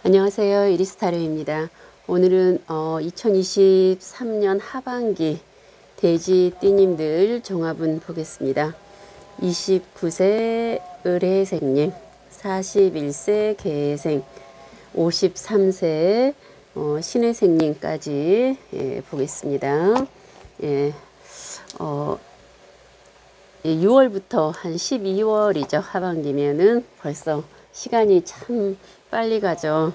안녕하세요. 이리스타르입니다. 오늘은 2023년 하반기 돼지띠님들 종합운 보겠습니다. 29세 을해생님, 41세 개생, 53세 신해생님까지 보겠습니다. 6월부터 한 12월이죠. 하반기면은 벌써 시간이 참 빨리 가죠.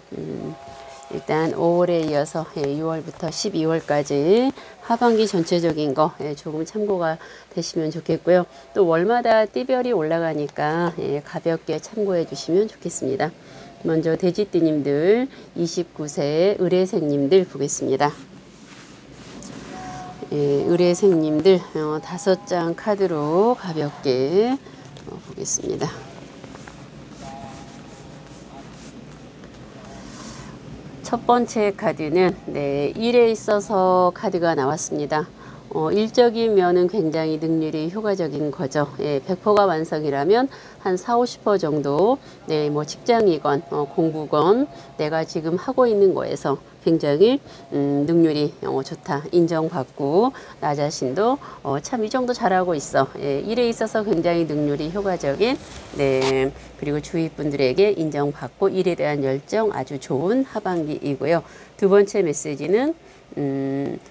일단 5월에 이어서 6월부터 12월까지 하반기 전체적인 거 조금 참고가 되시면 좋겠고요. 또 월마다 띠별이 올라가니까 가볍게 참고해 주시면 좋겠습니다. 먼저 돼지띠님들 29세 을해생님들 보겠습니다. 을해생님들 5장 카드로 가볍게 보겠습니다. 첫 번째 카드는 일에 있어서 카드가 나왔습니다. 일적인 면은 굉장히 능률이 효과적인 거죠. 100%가 완성이라면 한 40~50% 정도 뭐 직장이건 공부건 내가 지금 하고 있는 거에서 굉장히 능률이 좋다 인정받고 나 자신도 참 이 정도 잘하고 있어. 일에 있어서 굉장히 능률이 효과적인 그리고 주위 분들에게 인정받고 일에 대한 열정 아주 좋은 하반기이고요. 두 번째 메시지는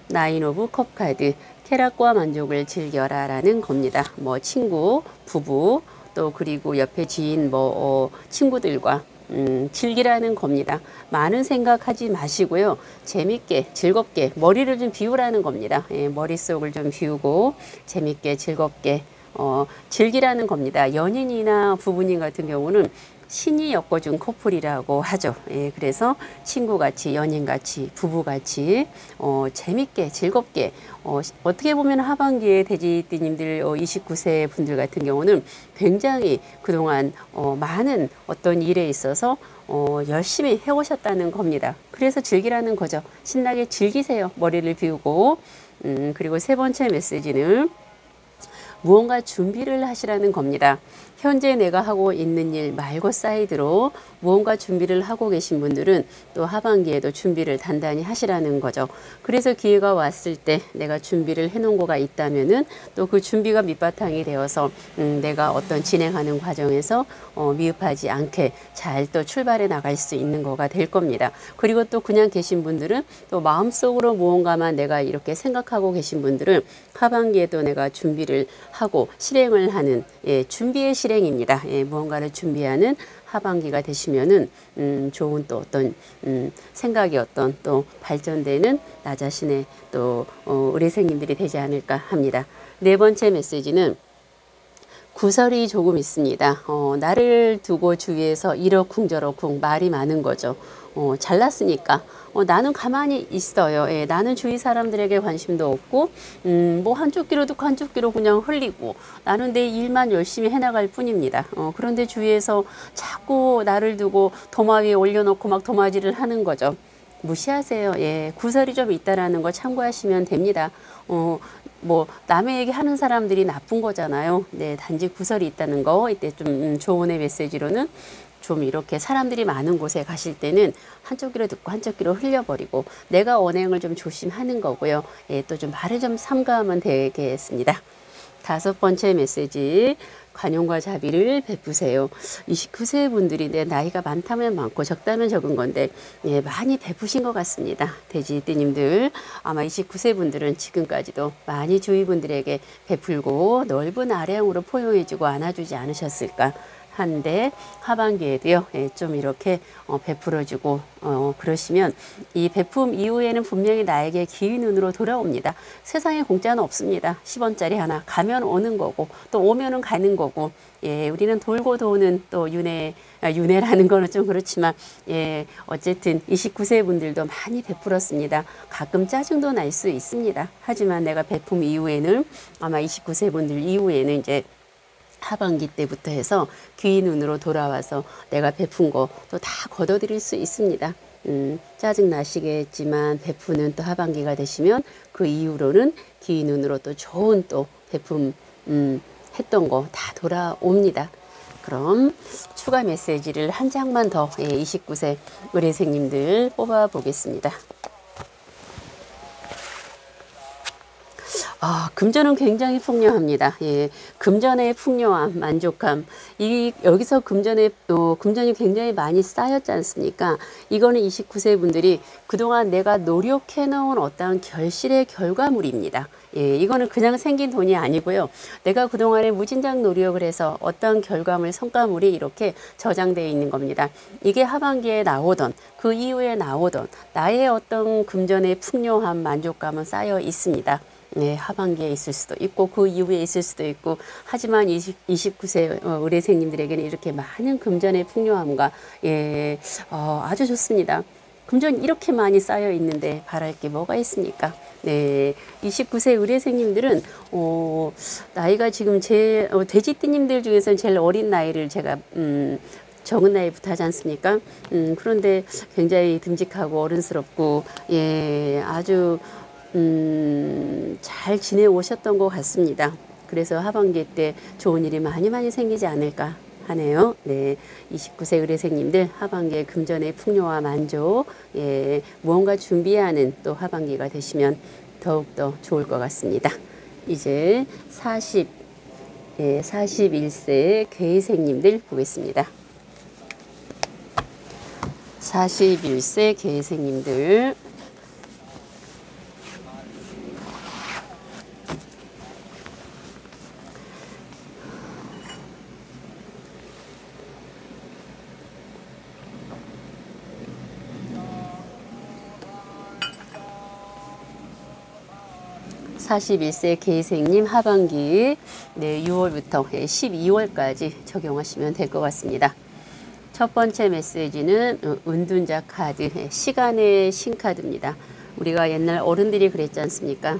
나인 오브 컵 카드, 쾌락과 만족을 즐겨라 라는 겁니다. 뭐 친구, 부부, 또 그리고 옆에 지인 친구들과 즐기라는 겁니다. 많은 생각하지 마시고요. 재밌게 즐겁게 머리를 좀 비우라는 겁니다. 머릿속을 좀 비우고 재밌게 즐겁게 즐기라는 겁니다. 연인이나 부부님 같은 경우는 신이 엮어준 커플이라고 하죠. 그래서 친구같이 연인같이 부부같이 재밌게 즐겁게 어떻게 보면 하반기에 돼지띠님들 29세 분들 같은 경우는 굉장히 그동안 많은 어떤 일에 있어서 열심히 해오셨다는 겁니다. 그래서 즐기라는 거죠. 신나게 즐기세요. 머리를 비우고 그리고 세 번째 메시지는 무언가 준비를 하시라는 겁니다. 현재 내가 하고 있는 일 말고 사이드로 무언가 준비를 하고 계신 분들은 또 하반기에도 준비를 단단히 하시라는 거죠. 그래서 기회가 왔을 때 내가 준비를 해놓은 거가 있다면은 또 그 준비가 밑바탕이 되어서 내가 어떤 진행하는 과정에서 미흡하지 않게 잘 또 출발해 나갈 수 있는 거가 될 겁니다. 그리고 또 그냥 계신 분들은 또 마음속으로 무언가만 내가 이렇게 생각하고 계신 분들은 하반기에도 내가 준비를 하고 실행을 하는 준비의 실행입니다. 무언가를 준비하는 하반기가 되시면은 좋은 또 어떤 생각이 어떤 또 발전되는 나 자신의 또 을해생님들이 되지 않을까 합니다. 네 번째 메시지는 구설이 조금 있습니다. 나를 두고 주위에서 이러쿵저러쿵 말이 많은 거죠. 잘났으니까 나는 가만히 있어요. 나는 주위 사람들에게 관심도 없고 뭐 한쪽 귀로 듣고 한쪽 귀로 그냥 흘리고 나는 내 일만 열심히 해나갈 뿐입니다. 그런데 주위에서 자꾸 나를 두고 도마 위에 올려놓고 막 도마질을 하는 거죠. 무시하세요. 구설이 좀 있다라는 거 참고하시면 됩니다. 뭐 남의 얘기 하는 사람들이 나쁜 거잖아요. 단지 구설이 있다는 거 이때 좀 조언의 메시지로는 좀 이렇게 사람들이 많은 곳에 가실 때는 한쪽 귀로 듣고 한쪽 귀로 흘려버리고 내가 언행을 좀 조심하는 거고요. 또 좀 말을 좀 삼가하면 되겠습니다. 다섯 번째 메시지, 관용과 자비를 베푸세요. 29세 분들이 내 나이가 많다면 많고 적다면 적은 건데 많이 베푸신 것 같습니다. 돼지띠님들 아마 29세 분들은 지금까지도 많이 주위 분들에게 베풀고 넓은 아량으로 포용해주고 안아주지 않으셨을까 한데 하반기에도요 좀 이렇게 베풀어주고 그러시면 이 베품 이후에는 분명히 나에게 기회 눈으로 돌아옵니다. 세상에 공짜는 없습니다. 10원짜리 하나 가면 오는 거고 또 오면은 가는 거고 우리는 돌고 도는 또 윤회라는 거는 좀 그렇지만 어쨌든 29세 분들도 많이 베풀었습니다. 가끔 짜증도 날 수 있습니다. 하지만 내가 베품 이후에는 아마 29세 분들 이후에는 이제 하반기 때부터 해서 귀 눈으로 돌아와서 내가 베푼 거 또 다 거둬들일 수 있습니다. 짜증 나시겠지만 베푸는 또 하반기가 되시면 그 이후로는 귀 눈으로 또 좋은 또 베품 했던 거 다 돌아옵니다. 그럼 추가 메시지를 한 장만 더 29세 의뢰생님들 뽑아 보겠습니다. 금전은 굉장히 풍요합니다. 예, 금전의 풍요함, 만족감. 여기서 금전이 굉장히 많이 쌓였지 않습니까? 이거는 29세 분들이 그동안 내가 노력해 놓은 어떠한 결실의 결과물입니다. 예, 이거는 그냥 생긴 돈이 아니고요. 내가 그동안에 무진장 노력을 해서 어떤 결과물, 성과물이 이렇게 저장되어 있는 겁니다. 이게 하반기에 나오던, 그 이후에 나오던 나의 어떤 금전의 풍요함, 만족감은 쌓여 있습니다. 네, 하반기에 있을 수도 있고 그 이후에 있을 수도 있고 하지만 29세 의뢰생님들에게는 이렇게 많은 금전의 풍요함과 아주 좋습니다. 금전 이렇게 많이 쌓여 있는데 바랄 게 뭐가 있습니까? 네, 29세 의뢰생님들은 나이가 지금 돼지띠님들 중에서는 제일 어린 나이를 제가 적은 나이부터 하지 않습니까? 그런데 굉장히 듬직하고 어른스럽고 아주 잘 지내오셨던 것 같습니다. 그래서 하반기 때 좋은 일이 많이 생기지 않을까 하네요. 네, 29세 의뢰생님들 하반기에 금전의 풍요와 만족, 무언가 준비하는 또 하반기가 되시면 더욱더 좋을 것 같습니다. 이제 41세 계생님들 보겠습니다. 41세 계생님들 41세 계생님 하반기 6월부터 12월까지 적용하시면 될 것 같습니다. 첫 번째 메시지는 은둔자 카드, 시간의 신카드입니다. 우리가 옛날 어른들이 그랬지 않습니까?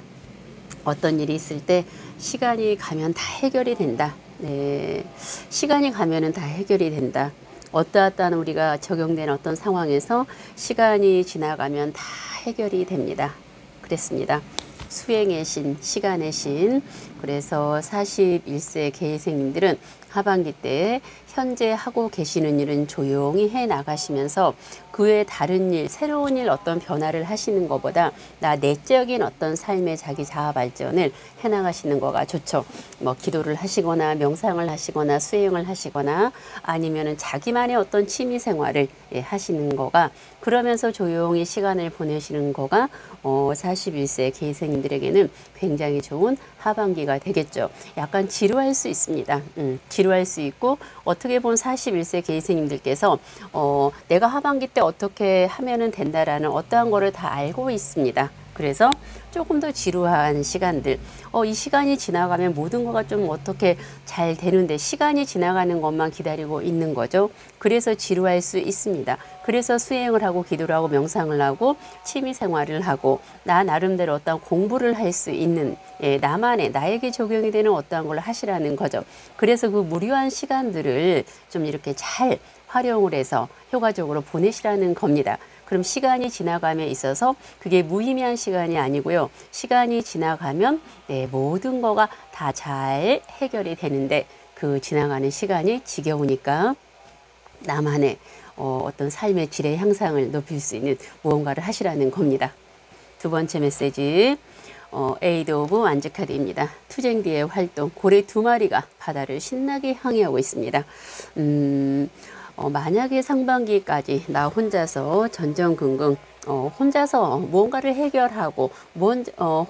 어떤 일이 있을 때 시간이 가면 다 해결이 된다. 네, 시간이 가면은 다 해결이 된다. 어떠한 우리가 적용된 어떤 상황에서 시간이 지나가면 다 해결이 됩니다. 그랬습니다. 수행의 신, 시간의 신. 그래서 41세 계생님들은 하반기 때 현재 하고 계시는 일은 조용히 해 나가시면서 그 외에 다른 일, 새로운 일 어떤 변화를 하시는 것보다 나 내적인 어떤 삶의 자기 자아 발전을 해 나가시는 거가 좋죠. 뭐 기도를 하시거나 명상을 하시거나 수행을 하시거나 아니면은 자기만의 어떤 취미 생활을 하시는 거가 그러면서 조용히 시간을 보내시는 거가 41세 계생님들에게는 굉장히 좋은 하반기가 되겠죠. 약간 지루할 수 있습니다. 지루할 수 있고 어떻게 보면 41세 계생님들께서 내가 하반기 때 어떻게 하면은 된다라는 어떠한 거를 다 알고 있습니다. 그래서 조금 더 지루한 시간들, 이 시간이 지나가면 모든 거가 좀 어떻게 잘 되는데 시간이 지나가는 것만 기다리고 있는 거죠. 그래서 지루할 수 있습니다. 그래서 수행을 하고 기도를 하고 명상을 하고 취미 생활을 하고 나 나름대로 어떤 공부를 할 수 있는 나만의 나에게 적용이 되는 어떠한 걸 하시라는 거죠. 그래서 그 무료한 시간들을 좀 이렇게 잘 활용을 해서 효과적으로 보내시라는 겁니다. 그럼 시간이 지나감에 있어서 그게 무의미한 시간이 아니고요. 시간이 지나가면 모든 거가 다 잘 해결이 되는데 그 지나가는 시간이 지겨우니까 나만의 어떤 삶의 질의 향상을 높일 수 있는 무언가를 하시라는 겁니다. 두 번째 메시지 에이드 오브 완즈 카드입니다. 투쟁 뒤의 활동, 고래 2마리가 바다를 신나게 항해하고 있습니다. 만약에 상반기까지 나 혼자서 전전긍긍 혼자서 무언가를 해결하고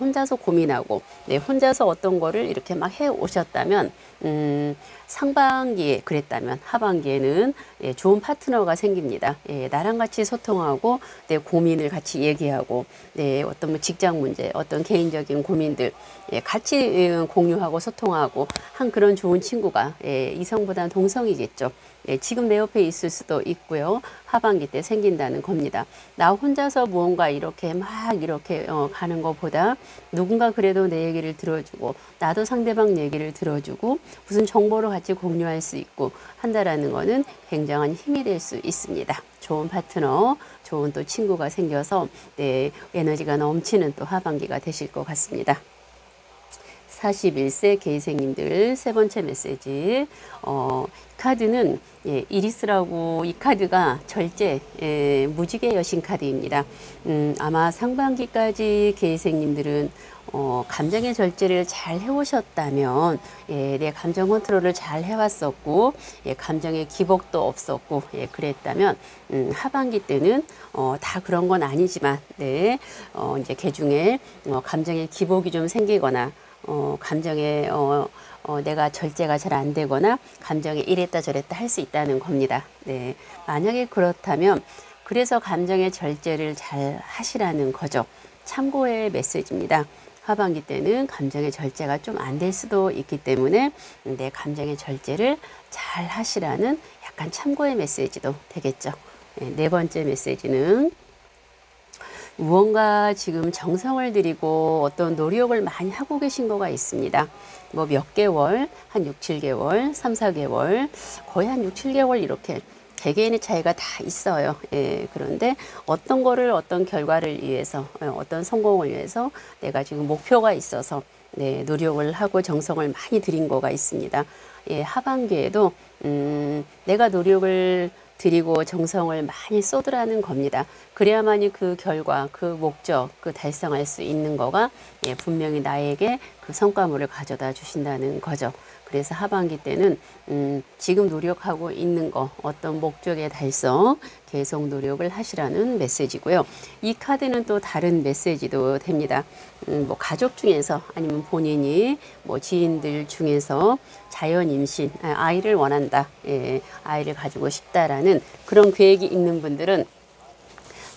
혼자서 고민하고 혼자서 어떤 거를 이렇게 막 해 오셨다면 상반기에 그랬다면 하반기에는 좋은 파트너가 생깁니다. 나랑 같이 소통하고 내 고민을 같이 얘기하고 어떤 뭐 직장 문제, 어떤 개인적인 고민들 같이 공유하고 소통하고 한 그런 좋은 친구가 이성보다는 동성이겠죠. 지금 내 옆에 있을 수도 있고요. 하반기 때 생긴다는 겁니다. 나 혼자서 무언가 이렇게 막 이렇게 가는 것보다 누군가 그래도 내 얘기를 들어주고 나도 상대방 얘기를 들어주고 무슨 정보를 같이 공유할 수 있고 한다라는 거는 굉장한 힘이 될 수 있습니다. 좋은 파트너, 좋은 또 친구가 생겨서 에너지가 넘치는 또 하반기가 되실 것 같습니다. 41세 개이생님들 세 번째 메시지. 카드는 이리스라고 이 카드가 절제 무지개 여신 카드입니다. 아마 상반기까지 개이생님들은 감정의 절제를 잘 해오셨다면 내 감정 컨트롤을 잘 해왔었고 감정의 기복도 없었고 그랬다면 하반기 때는 다 그런 건 아니지만 이제 개중에 감정의 기복이 좀 생기거나 감정에 내가 절제가 잘 안 되거나 감정에 이랬다 저랬다 할 수 있다는 겁니다. 네, 만약에 그렇다면 그래서 감정의 절제를 잘 하시라는 거죠. 참고의 메시지입니다. 하반기 때는 감정의 절제가 좀 안 될 수도 있기 때문에 내 감정의 절제를 잘 하시라는 약간 참고의 메시지도 되겠죠. 네 번째 메시지는 무언가 지금 정성을 들이고 어떤 노력을 많이 하고 계신 거가 있습니다. 뭐 몇 개월, 한 6, 7개월, 3, 4개월, 거의 한 6, 7개월 이렇게 개개인의 차이가 다 있어요. 그런데 어떤 거를 어떤 결과를 위해서, 어떤 성공을 위해서 내가 지금 목표가 있어서 노력을 하고 정성을 많이 들인 거가 있습니다. 하반기에도 내가 노력을 드리고 정성을 많이 쏟으라는 겁니다. 그래야만이 그 결과, 그 목적, 그 달성할 수 있는 거가 분명히 나에게 그 성과물을 가져다 주신다는 거죠. 그래서 하반기 때는 지금 노력하고 있는 거 어떤 목적의 달성 계속 노력을 하시라는 메시지고요. 이 카드는 또 다른 메시지도 됩니다. 뭐 가족 중에서 아니면 본인이 뭐 지인들 중에서 자연 임신, 아이를 원한다, 아이를 가지고 싶다라는 그런 계획이 있는 분들은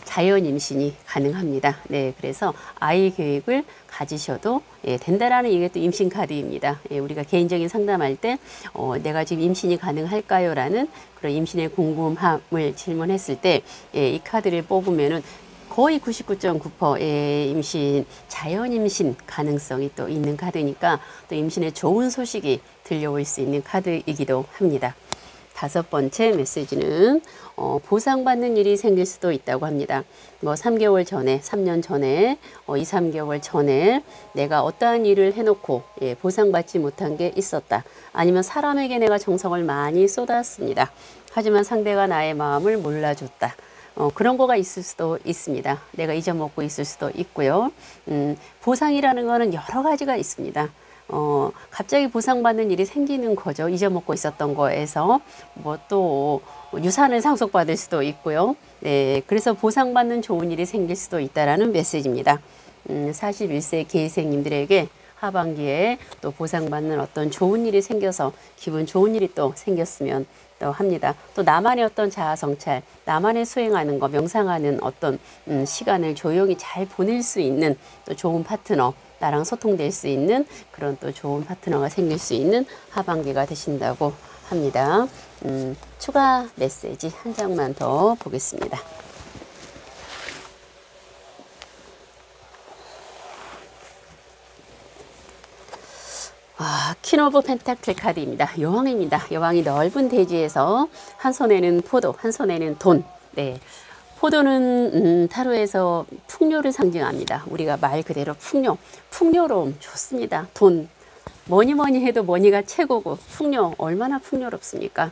자연 임신이 가능합니다. 네, 그래서 아이 계획을 가지셔도 된다라는 이게 또 임신 카드입니다. 우리가 개인적인 상담할 때 내가 지금 임신이 가능할까요? 라는 그런 임신의 궁금함을 질문했을 때 이 카드를 뽑으면은 거의 99.9% 임신, 자연 임신 가능성이 또 있는 카드니까 또 임신의 좋은 소식이 들려올 수 있는 카드이기도 합니다. 다섯 번째 메시지는 보상받는 일이 생길 수도 있다고 합니다. 뭐 3개월 전에, 3년 전에, 2, 3개월 전에 내가 어떠한 일을 해놓고 보상받지 못한 게 있었다. 아니면 사람에게 내가 정성을 많이 쏟았습니다. 하지만 상대가 나의 마음을 몰라줬다. 그런 거가 있을 수도 있습니다. 내가 잊어먹고 있을 수도 있고요. 보상이라는 거는 여러 가지가 있습니다. 갑자기 보상받는 일이 생기는 거죠. 잊어먹고 있었던 거에서 뭐 또 유산을 상속받을 수도 있고요. 네, 그래서 보상받는 좋은 일이 생길 수도 있다라는 메시지입니다. 41세 개이생님들에게 하반기에 또 보상받는 어떤 좋은 일이 생겨서 기분 좋은 일이 또 생겼으면 또 합니다. 또 나만의 어떤 자아 성찰, 나만의 수행하는 거, 명상하는 어떤 시간을 조용히 잘 보낼 수 있는 또 좋은 파트너, 나랑 소통될 수 있는 그런 또 좋은 파트너가 생길 수 있는 하반기가 되신다고 합니다. 추가 메시지 한 장만 더 보겠습니다. 퀸 오브 펜타클 카드입니다. 여왕입니다. 여왕이 넓은 대지에서 한 손에는 포도, 한 손에는 돈. 네. 포도는 타로에서 풍요를 상징합니다. 우리가 말 그대로 풍요, 풍요로움 좋습니다. 돈, 뭐니 해도 머니가 최고고 풍요, 얼마나 풍요롭습니까?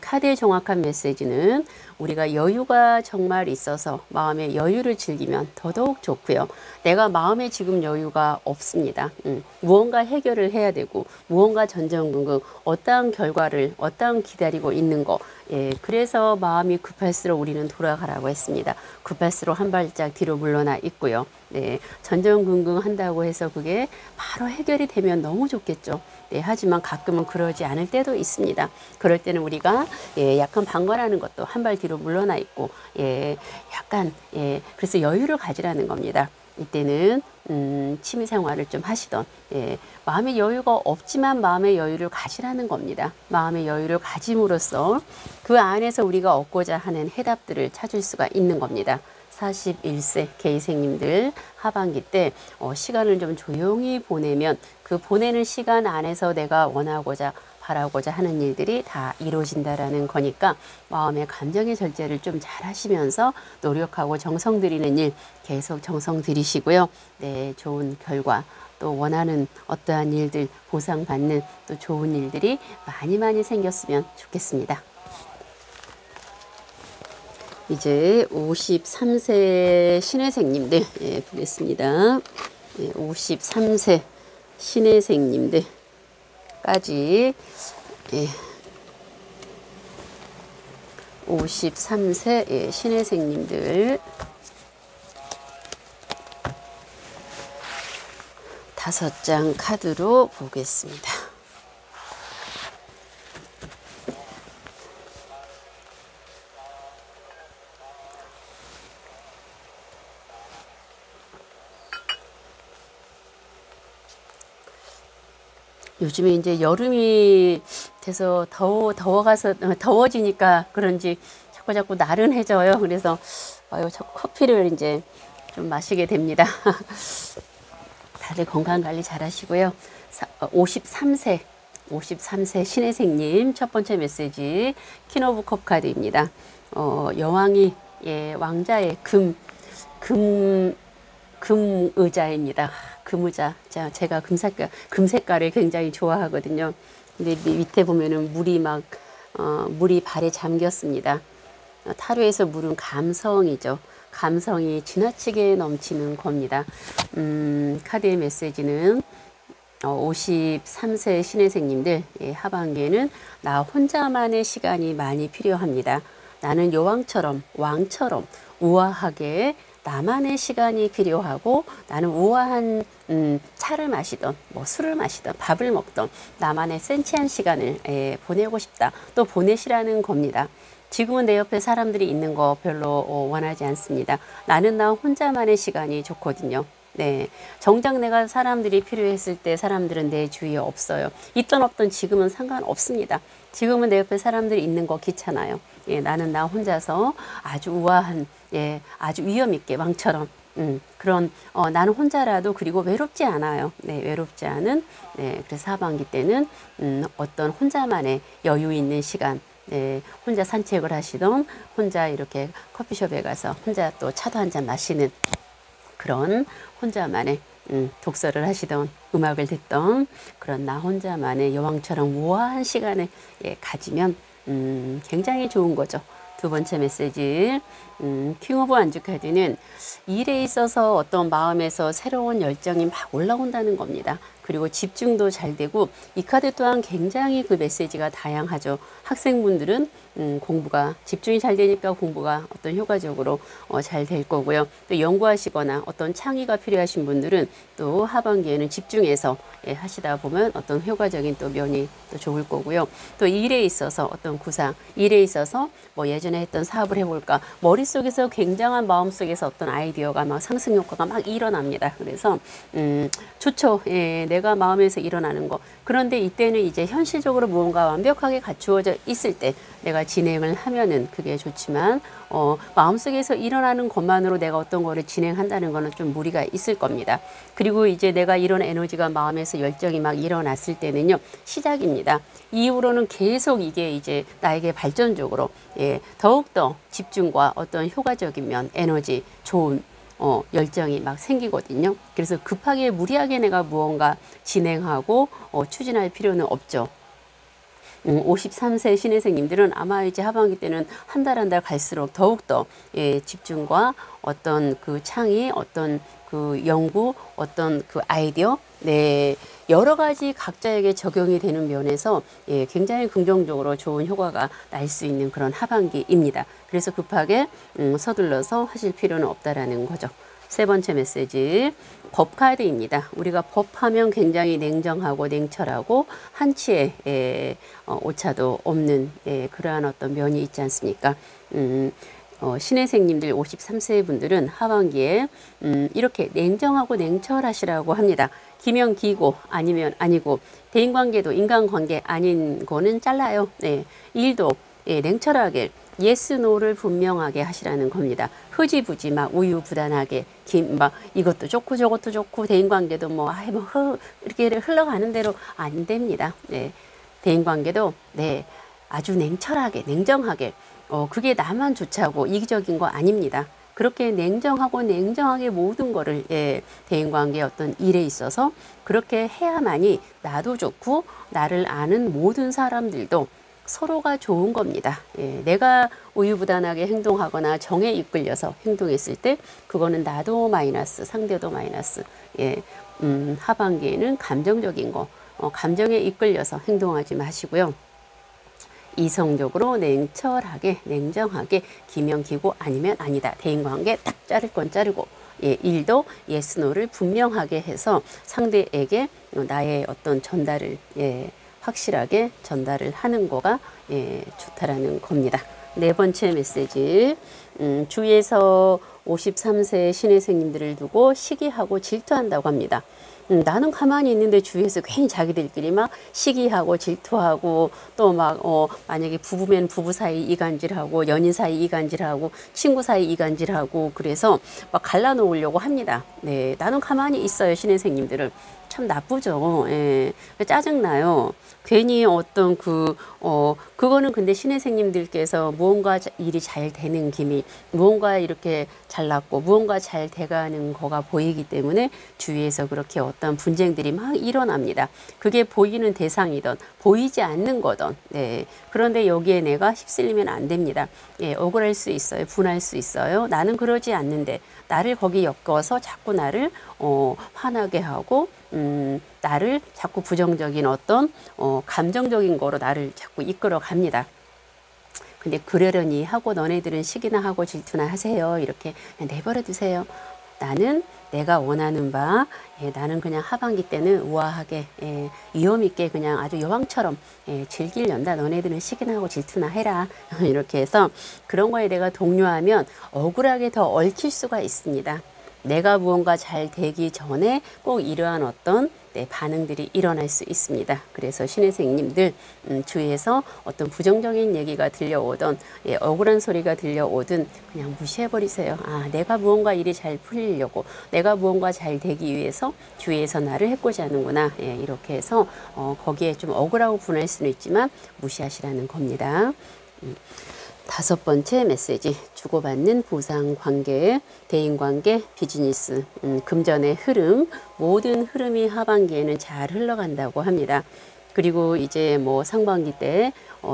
카드의 정확한 메시지는 우리가 여유가 정말 있어서 마음의 여유를 즐기면 더더욱 좋고요. 내가 마음에 지금 여유가 없습니다. 무언가 해결을 해야 되고 무언가 전전긍긍 어떠한 결과를 어떠한 기다리고 있는 거 그래서 마음이 급할수록 우리는 돌아가라고 했습니다. 급할수록 한 발짝 뒤로 물러나 있고요. 네, 전전긍긍 한다고 해서 그게 바로 해결이 되면 너무 좋겠죠. 네, 하지만 가끔은 그러지 않을 때도 있습니다. 그럴 때는 우리가 약간 방관하는 것도 한 발 뒤로 물러나 있고 약간 그래서 여유를 가지라는 겁니다. 이때는 취미생활을 좀 하시던 마음의 여유가 없지만 마음의 여유를 가지라는 겁니다. 마음의 여유를 가짐으로써 그 안에서 우리가 얻고자 하는 해답들을 찾을 수가 있는 겁니다. 41세 개이생님들 하반기 때 시간을 좀 조용히 보내면 그 보내는 시간 안에서 내가 원하고자 바라고자 하는 일들이 다 이루어진다라는 거니까 마음의 감정의 절제를 좀 잘 하시면서 노력하고 정성 들이는 일 계속 정성 들이시고요. 네, 좋은 결과 또 원하는 어떠한 일들 보상받는 또 좋은 일들이 많이 많이 생겼으면 좋겠습니다. 이제 53세 신혜생님들 보겠습니다. 53세 신혜생님들까지 53세 신혜생님들 5장 카드로 보겠습니다. 요즘에 이제 여름이 돼서 더워지니까 그런지 자꾸 나른해져요. 그래서 자꾸 커피를 이제 좀 마시게 됩니다. 다들 건강 관리 잘 하시고요. 53세 신혜생님 첫 번째 메시지 퀸 오브 컵 카드입니다. 여왕이 왕자의 금 의자입니다. 금의자. 제가 금 색깔을 굉장히 좋아하거든요. 근데 밑에 보면은 물이 발에 잠겼습니다. 타로에서 물은 감성이죠. 감성이 지나치게 넘치는 겁니다. 카드의 메시지는 53세 신혜생님들 하반기에는 나 혼자만의 시간이 많이 필요합니다. 나는 왕처럼 우아하게 나만의 시간이 필요하고 나는 우아한 차를 마시던 술을 마시던 밥을 먹던 나만의 센치한 시간을 보내고 싶다. 또 보내시라는 겁니다. 지금은 내 옆에 사람들이 있는 거 별로 원하지 않습니다. 나는 나 혼자만의 시간이 좋거든요. 네, 정작 내가 사람들이 필요했을 때 사람들은 내 주위에 없어요. 있던 없던 지금은 상관없습니다. 지금은 내 옆에 사람들이 있는 거 귀찮아요. 나는 나 혼자서 아주 우아한 아주 위험 있게 왕처럼 그런 나는 혼자라도 그리고 외롭지 않아요. 네, 외롭지 않은 그래서 하반기 때는 어떤 혼자만의 여유 있는 시간 혼자 산책을 하시던 혼자 이렇게 커피숍에 가서 혼자 또 차도 한잔 마시는 그런 혼자만의 독서를 하시던 음악을 듣던 그런 나 혼자만의 여왕처럼 우아한 시간을 가지면 굉장히 좋은 거죠. 두 번째 메시지 킹 오브 안주 카드는 일에 있어서 어떤 마음에서 새로운 열정이 막 올라온다는 겁니다. 그리고 집중도 잘 되고 이 카드 또한 굉장히 그 메시지가 다양하죠. 학생분들은 공부가 집중이 잘 되니까 공부가 어떤 효과적으로 잘 될 거고요. 또 연구하시거나 어떤 창의가 필요하신 분들은 또 하반기에는 집중해서 하시다 보면 어떤 효과적인 또 면이 또 좋을 거고요. 또 일에 있어서 어떤 구상, 일에 있어서 뭐 예전에 했던 사업을 해볼까 머릿속에서 굉장한 마음속에서 어떤 아이디어가 막 상승 효과가 막 일어납니다. 그래서 좋죠. 내가 마음에서 일어나는 거. 그런데 이때는 이제 현실적으로 무언가 완벽하게 갖추어져 있을 때 내가 진행을 하면은 그게 좋지만 마음속에서 일어나는 것만으로 내가 어떤 거를 진행한다는 거는 좀 무리가 있을 겁니다. 그리고 이제 내가 이런 에너지가 마음에서 열정이 막 일어났을 때는요 시작입니다. 이후로는 계속 이게 이제 나에게 발전적으로 더욱더 집중과 어떤 효과적인 면 에너지 좋은 열정이 막 생기거든요. 그래서 급하게 무리하게 내가 무언가 진행하고 추진할 필요는 없죠. 53세 신혜생님들은 아마 이제 하반기 때는 한 달 한 달 갈수록 더욱더 집중과 어떤 그 창의, 어떤 그 연구, 어떤 그 아이디어, 여러 가지 각자에게 적용이 되는 면에서 굉장히 긍정적으로 좋은 효과가 날 수 있는 그런 하반기입니다. 그래서 급하게 서둘러서 하실 필요는 없다라는 거죠. 세 번째 메시지 법 카드입니다. 우리가 법하면 굉장히 냉정하고 냉철하고 한치의 오차도 없는 그러한 어떤 면이 있지 않습니까? 신혜생님들 53세 분들은 하반기에 이렇게 냉정하고 냉철하시라고 합니다. 기면 기고 아니면 아니고 대인관계도 인간관계 아닌 거는 잘라요. 일도 냉철하게 예스 노를 분명하게 하시라는 겁니다. 흐지부지 막 우유부단하게 막 이것도 좋고 저것도 좋고 대인관계도 이렇게 흘러가는 대로 안 됩니다. 대인관계도 네, 아주 냉철하게, 냉정하게 그게 나만 좋자고 이기적인 거 아닙니다. 그렇게 냉정하고 냉정하게 모든 거를 대인관계 어떤 일에 있어서 그렇게 해야만이 나도 좋고 나를 아는 모든 사람들도 서로가 좋은 겁니다. 내가 우유부단하게 행동하거나 정에 이끌려서 행동했을 때 그거는 나도 마이너스, 상대도 마이너스. 하반기에는 감정적인 거, 감정에 이끌려서 행동하지 마시고요. 이성적으로 냉철하게 냉정하게 기면 기고 아니면 아니다. 대인관계 딱 자를 건 자르고 일도 예스 노를 분명하게 해서 상대에게 나의 어떤 전달을 확실하게 전달을 하는 거가 좋다라는 겁니다. 네 번째 메시지 주위에서 53세 신혜생님들을 두고 시기하고 질투한다고 합니다. 나는 가만히 있는데 주위에서 괜히 자기들끼리 막 시기하고 질투하고 또 막 만약에 부부면 부부 사이 이간질하고 연인 사이 이간질하고 친구 사이 이간질하고 그래서 막 갈라놓으려고 합니다. 네, 나는 가만히 있어요. 신혜생님들은 참 나쁘죠. 짜증나요. 괜히 어떤 그거는 근데 신혜생님들께서 무언가 일이 잘 되는 김이 무언가 이렇게 잘났고 무언가 잘 돼가는 거가 보이기 때문에 주위에서 그렇게 어떤 분쟁들이 막 일어납니다. 그게 보이는 대상이든 보이지 않는 거든 그런데 여기에 내가 휩쓸리면 안 됩니다. 억울할 수 있어요. 분할 수 있어요. 나는 그러지 않는데 나를 거기 엮어서 자꾸 나를 화나게 하고 나를 자꾸 부정적인 어떤 감정적인 거로 나를 자꾸 이끌어 갑니다. 근데 그러려니 하고 너네들은 시기나 하고 질투나 하세요. 이렇게 내버려 두세요. 나는 내가 원하는 바 나는 그냥 하반기 때는 우아하게 위험 있게 그냥 아주 여왕처럼 즐기련다. 너네들은 시기나 하고 질투나 해라. 이렇게 해서 그런 거에 내가 독려하면 억울하게 더 얽힐 수가 있습니다. 내가 무언가 잘 되기 전에 꼭 이러한 어떤 반응들이 일어날 수 있습니다. 그래서 신혜생님들 주위에서 어떤 부정적인 얘기가 들려오든 억울한 소리가 들려오든 그냥 무시해버리세요. 아, 내가 무언가 일이 잘 풀리려고 내가 무언가 잘 되기 위해서 주위에서 나를 해코지 하는구나. 이렇게 해서 거기에 좀 억울하고 분할 수는 있지만 무시하시라는 겁니다. 다섯 번째 메시지 주고받는 보상관계, 대인관계, 비즈니스, 금전의 흐름 모든 흐름이 하반기에는 잘 흘러간다고 합니다. 그리고 이제 뭐 상반기 때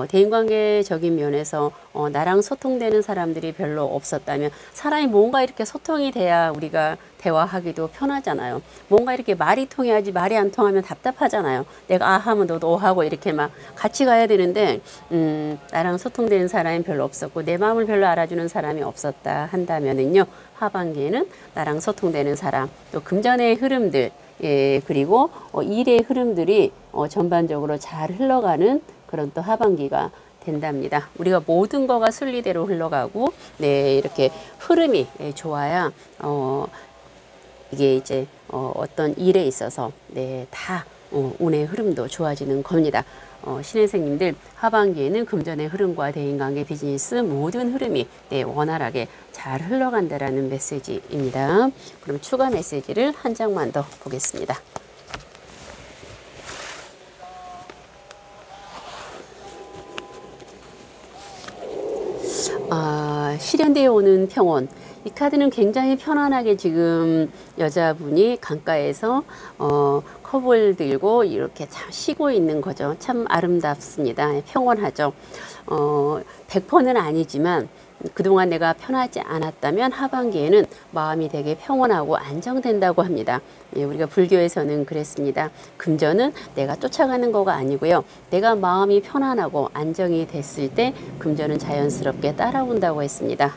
대인관계적인 면에서 나랑 소통되는 사람들이 별로 없었다면 사람이 뭔가 이렇게 소통이 돼야 우리가 대화하기도 편하잖아요. 뭔가 이렇게 말이 통해야지 말이 안 통하면 답답하잖아요. 내가 아 하면 너도 하고 이렇게 막 같이 가야 되는데 나랑 소통되는 사람이 별로 없었고 내 마음을 별로 알아주는 사람이 없었다 한다면은요. 하반기에는 나랑 소통되는 사람 또 금전의 흐름들 그리고 일의 흐름들이 전반적으로 잘 흘러가는 그런 또 하반기가 된답니다. 우리가 모든 거가 순리대로 흘러가고 이렇게 흐름이 좋아야 이게 이제 어떤 일에 있어서 다 운의 흐름도 좋아지는 겁니다. 신혜생님들 하반기에는 금전의 흐름과 대인관계 비즈니스 모든 흐름이 원활하게 잘 흘러간다라는 메시지입니다. 그럼 추가 메시지를 한 장만 더 보겠습니다. 실현되어 오는 평온. 이 카드는 굉장히 편안하게 지금 여자분이 강가에서 컵을 들고 이렇게 참 쉬고 있는 거죠. 참 아름답습니다. 평온하죠. 100%는 아니지만 그동안 내가 편하지 않았다면 하반기에는 마음이 되게 평온하고 안정된다고 합니다. 우리가 불교에서는 그랬습니다. 금전은 내가 쫓아가는 거가 아니고요. 내가 마음이 편안하고 안정이 됐을 때 금전은 자연스럽게 따라온다고 했습니다.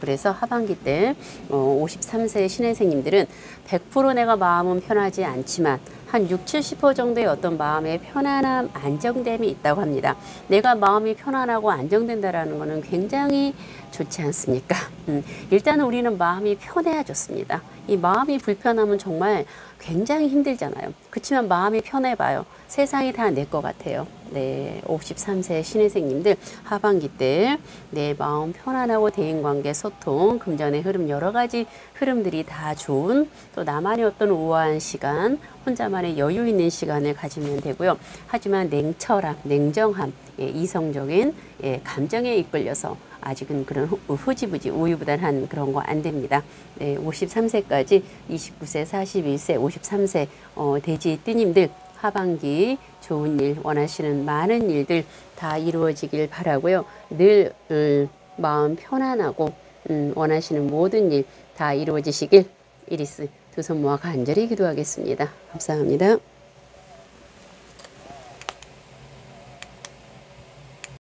그래서 하반기 때 53세 신혜생님들은 100% 내가 마음은 편하지 않지만 한 60-70% 정도의 어떤 마음의 편안함, 안정됨이 있다고 합니다. 내가 마음이 편안하고 안정된다라는 것은 굉장히 좋지 않습니까? 일단은 우리는 마음이 편해야 좋습니다. 이 마음이 불편하면 정말 굉장히 힘들잖아요. 그렇지만 마음이 편해봐요. 세상이 다 내 것 같아요. 네, 53세 신혜생님들 하반기 때 내 마음 편안하고 대인관계 소통, 금전의 흐름 여러 가지 흐름들이 다 좋은 또 나만의 어떤 우아한 시간, 혼자만의 여유 있는 시간을 가지면 되고요. 하지만 냉철함, 냉정함, 예, 이성적인 예, 감정에 이끌려서 아직은 그런 흐지부지 우유부단한 그런 거 안 됩니다. 네, 53세까지 29세, 41세, 53세 돼지 띠님들 하반기 좋은 일 원하시는 많은 일들 다 이루어지길 바라고요. 늘 마음 편안하고 원하시는 모든 일 다 이루어지시길 이리스 두 손 모아 간절히 기도하겠습니다. 감사합니다.